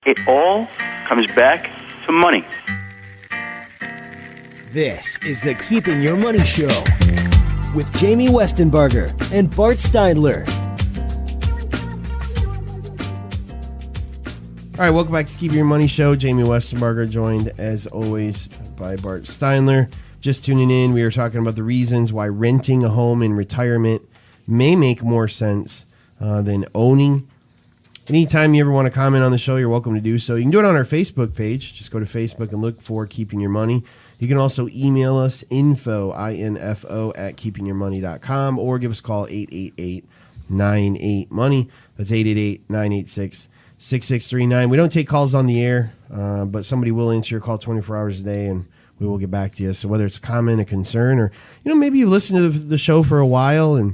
It all comes back to money. This is the Keeping Your Money Show with Jamie Westenbarger and Bart Steindler. All right, welcome back to Keeping Your Money Show. Jamie Westenbarger, joined as always by Bart Steindler. Just tuning in, we were talking about the reasons why renting a home in retirement may make more sense than owning. Anytime you ever want to comment on the show, you're welcome to do so. You can do it on our Facebook page. Just go to Facebook and look for Keeping Your Money. You can also email us, info, I-N-F-O, at keepingyourmoney.com, or give us a call, 888-98-MONEY. That's 888-986-6639. We don't take calls on the air, but somebody will answer your call 24 hours a day, and we will get back to you. So whether it's a comment, a concern, or maybe you've listened to the show for a while and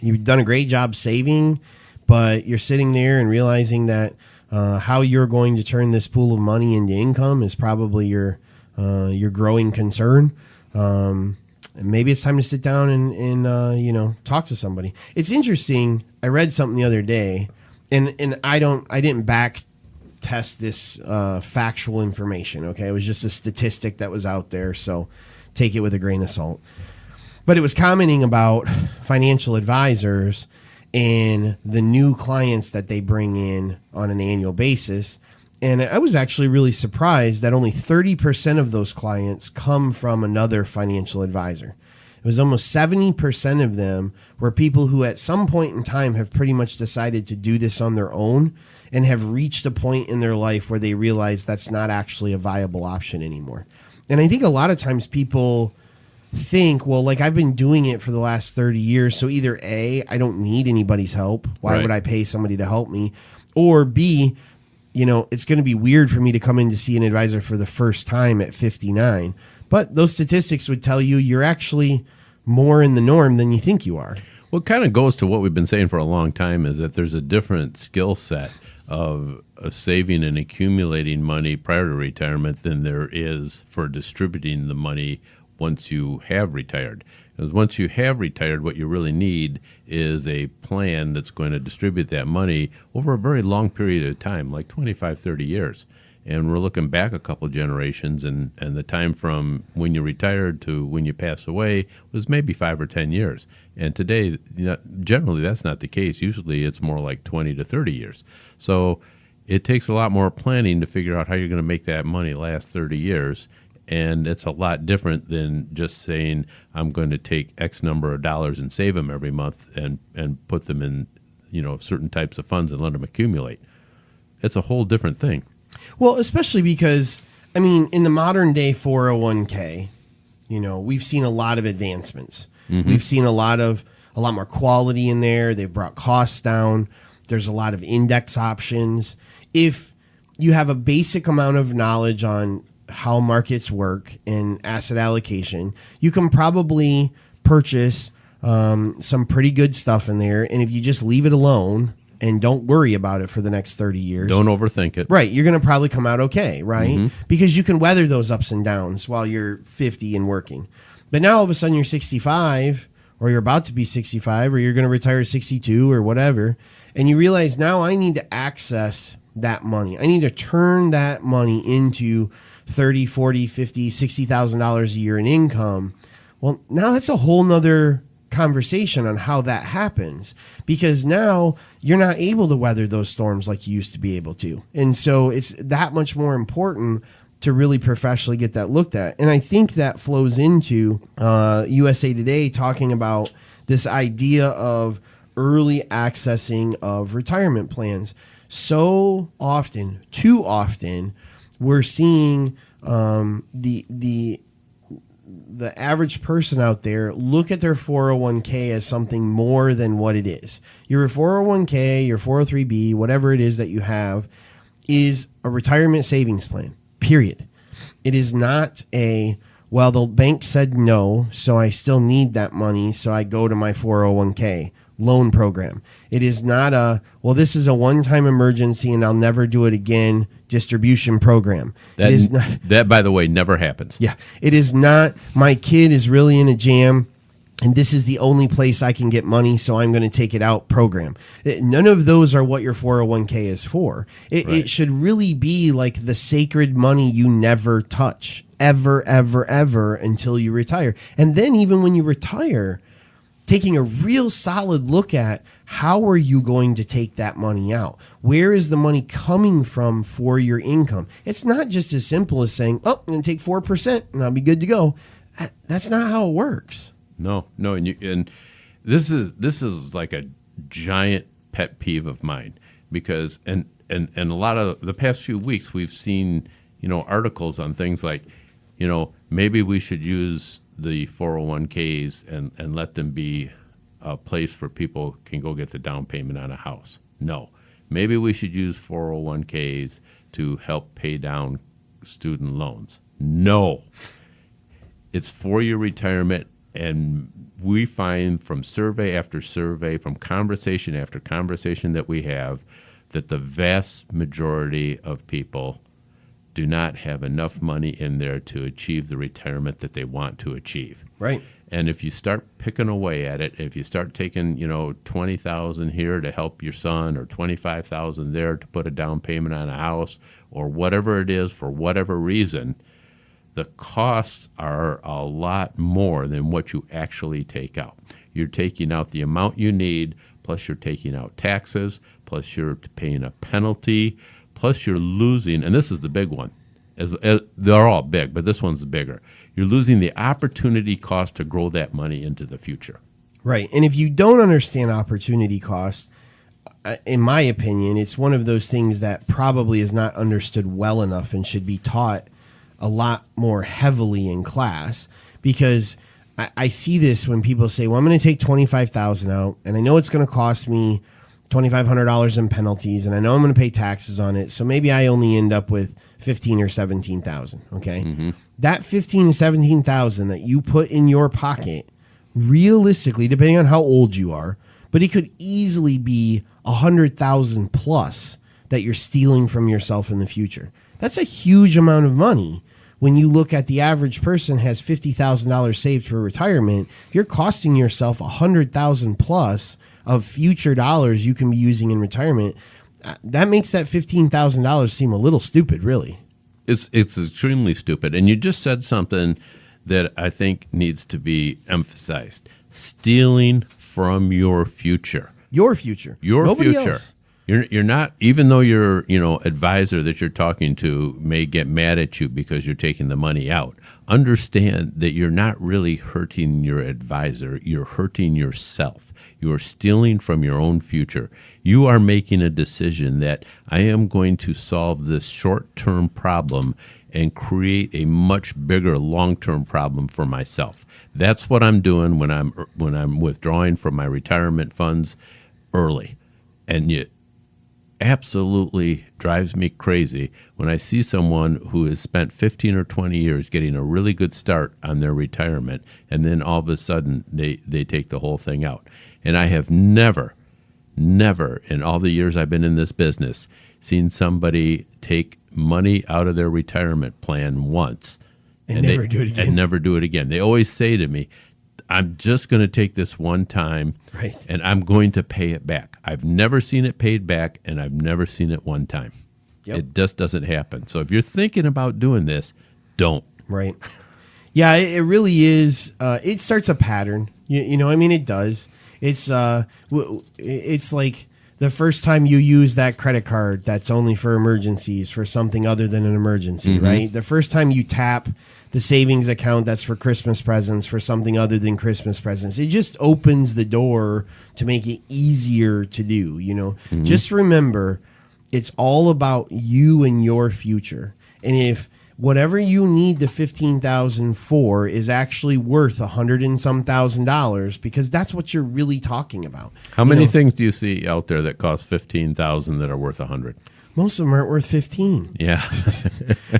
you've done a great job saving, but you're sitting there and realizing that how you're going to turn this pool of money into income is probably your growing concern. And maybe it's time to sit down and talk to somebody. It's interesting. I read something the other day, and I didn't back test this factual information. Okay, it was just a statistic that was out there, so take it with a grain of salt. But it was commenting about financial advisors and the new clients that they bring in on an annual basis. And I was actually really surprised that only 30% of those clients come from another financial advisor. It was almost 70% of them were people who at some point in time have pretty much decided to do this on their own and have reached a point in their life where they realize that's not actually a viable option anymore. And I think a lot of times people think, well, like, I've been doing it for the last 30 years, so either A, I don't need anybody's help. Why would I pay somebody to help me? Or B, it's going to be weird for me to come in to see an advisor for the first time at 59. But those statistics would tell you you're actually more in the norm than you think you are. Well, it kind of goes to what we've been saying for a long time, is that there's a different skill set of saving and accumulating money prior to retirement than there is for distributing the money once you have retired. Because once you have retired, what you really need is a plan that's going to distribute that money over a very long period of time, like 25, 30 years. And we're looking back a couple generations, and the time from when you retired to when you pass away was maybe 5 or 10 years. And today, generally, that's not the case. Usually it's more like 20 to 30 years. So it takes a lot more planning to figure out how you're going to make that money last 30 years. And it's a lot different than just saying, I'm going to take X number of dollars and save them every month and put them in, certain types of funds and let them accumulate. It's a whole different thing. Well, especially because, in the modern day 401k, we've seen a lot of advancements. Mm-hmm. We've seen a lot more quality in there. They've brought costs down. There's a lot of index options. If you have a basic amount of knowledge on how markets work and asset allocation, you can probably purchase some pretty good stuff in there. And if you just leave it alone and don't worry about it for the next 30 years. Don't overthink it. Right. You're going to probably come out okay, right? Mm-hmm. Because you can weather those ups and downs while you're 50 and working. But now all of a sudden you're 65, or you're about to be 65, or you're going to retire at 62 or whatever. And you realize, now I need to access that money. I need to turn that money into $30, $40, $50, $60,000 a year in income. Well, now that's a whole nother conversation on how that happens, because now you're not able to weather those storms like you used to be able to. And so it's that much more important to really professionally get that looked at. And I think that flows into USA Today talking about this idea of early accessing of retirement plans. So often, too often, we're seeing the average person out there look at their 401k as something more than what it is. Your 401k, your 403b, whatever it is that you have, is a retirement savings plan, period. It is not the bank said no, so I still need that money, so I go to my 401k loan program. It is not this is a one-time emergency and I'll never do it again distribution program. That, by the way, never happens. Yeah. It is not, my kid is really in a jam and this is the only place I can get money, so I'm going to take it out program. None of those are what your 401k is for. It should really be like the sacred money you never touch, ever, ever, ever until you retire. And then even when you retire, taking a real solid look at how are you going to take that money out? Where is the money coming from for your income? It's not just as simple as saying, oh, I'm going to take 4% and I'll be good to go. That's not how it works. No, and this is like a giant pet peeve of mine, because and a lot of the past few weeks we've seen, articles on things like, maybe we should use the 401ks and let them be a place for people can go get the down payment on a house. No, maybe we should use 401ks to help pay down student loans. No, it's for your retirement. And we find from survey after survey, from conversation after conversation that we have, that the vast majority of people do not have enough money in there to achieve the retirement that they want to achieve. Right. And if you start picking away at it, if you start taking, $20,000 here to help your son, or $25,000 there to put a down payment on a house, or whatever it is for whatever reason, the costs are a lot more than what you actually take out. You're taking out the amount you need, plus you're taking out taxes, plus you're paying a penalty, plus you're losing, and this is the big one. They're all big, but this one's bigger. You're losing the opportunity cost to grow that money into the future. Right. And if you don't understand opportunity cost, in my opinion, it's one of those things that probably is not understood well enough and should be taught a lot more heavily in class, because I see this when people say, well, I'm going to take $25,000 out, and I know it's going to cost me $2,500 in penalties, and I know I'm going to pay taxes on it, so maybe I only end up with $15,000 or $17,000. Okay, that $15,000 to $17,000 that you put in your pocket, realistically, depending on how old you are, but it could easily be $100,000 plus that you're stealing from yourself in the future. That's a huge amount of money. When you look at the average person has $50,000 saved for retirement, you're costing yourself $100,000 plus of future dollars you can be using in retirement. That makes that $15,000 seem a little stupid, really. It's extremely stupid. And you just said something that I think needs to be emphasized. Stealing from your future. Your future. Nobody future. Else. You're not, even though your advisor that you're talking to may get mad at you because you're taking the money out, understand that you're not really hurting your advisor. You're hurting yourself. You are stealing from your own future. You are making a decision that I am going to solve this short-term problem and create a much bigger long-term problem for myself. That's what I'm doing when I'm withdrawing from my retirement funds early. And it absolutely drives me crazy when I see someone who has spent 15 or 20 years getting a really good start on their retirement, and then all of a sudden they take the whole thing out. And I have never in all the years I've been in this business seen somebody take money out of their retirement plan once and never do it again. And never do it again. They always say to me, I'm just going to take this one time, right, and I'm going to pay it back. I've never seen it paid back, and I've never seen it one time. Yep. It just doesn't happen. So if you're thinking about doing this, don't. Right. Yeah, it really is. It starts a pattern. It does. It's like the first time you use that credit card that's only for emergencies, for something other than an emergency, right? The first time you tap the savings account that's for Christmas presents for something other than Christmas presents. It just opens the door to make it easier to do, Just remember, it's all about you and your future. And if whatever you need the $15,000 for is actually worth $100 and some $1,000, because that's what you're really talking about. How many things do you see out there that cost $15,000 that are worth $100? Most of them aren't worth 15. Yeah.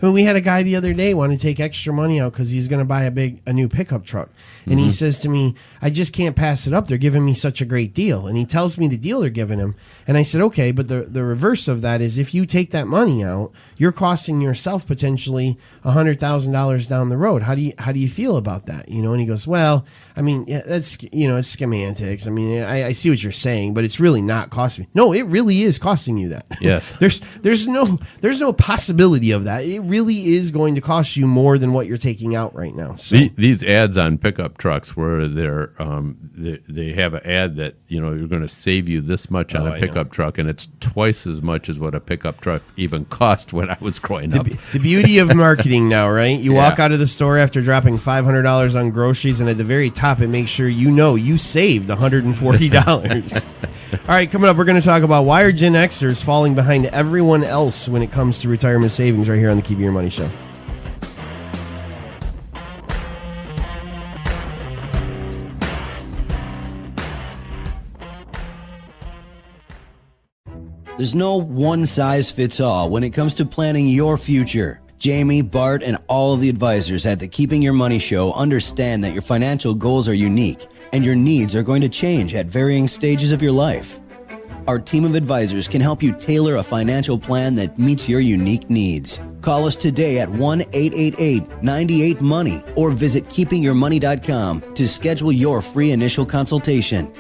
But we had a guy the other day want to take extra money out because he's going to buy a new pickup truck. And he says to me, I just can't pass it up. They're giving me such a great deal. And he tells me the deal they're giving him. And I said, okay, but the reverse of that is if you take that money out, you're costing yourself potentially $100,000 down the road. How do you feel about that? You know, and he goes, well, I mean, yeah, that's, you know, it's semantics. I mean, I see what you're saying, but it's really not costing me. No, it really is costing you that. Yes. There's no possibility of that. It really is going to cost you more than what you're taking out right now. So These ads on pickup trucks where they have an ad that, you know, you're going to save you this much on a pickup truck, and it's twice as much as what a pickup truck even cost when I was growing up. The beauty of marketing now, right? You walk out of the store after dropping $500 on groceries, and at the very top, it makes sure you know you saved $140. All right, coming up, we're going to talk about why are Gen Xers falling behind everyone else when it comes to retirement savings right here on the Keeping Your Money Show. There's no one-size-fits-all when it comes to planning your future. Jamie, Bart, and all of the advisors at the Keeping Your Money Show understand that your financial goals are unique and your needs are going to change at varying stages of your life. Our team of advisors can help you tailor a financial plan that meets your unique needs. Call us today at 1-888-98-MONEY or visit keepingyourmoney.com to schedule your free initial consultation.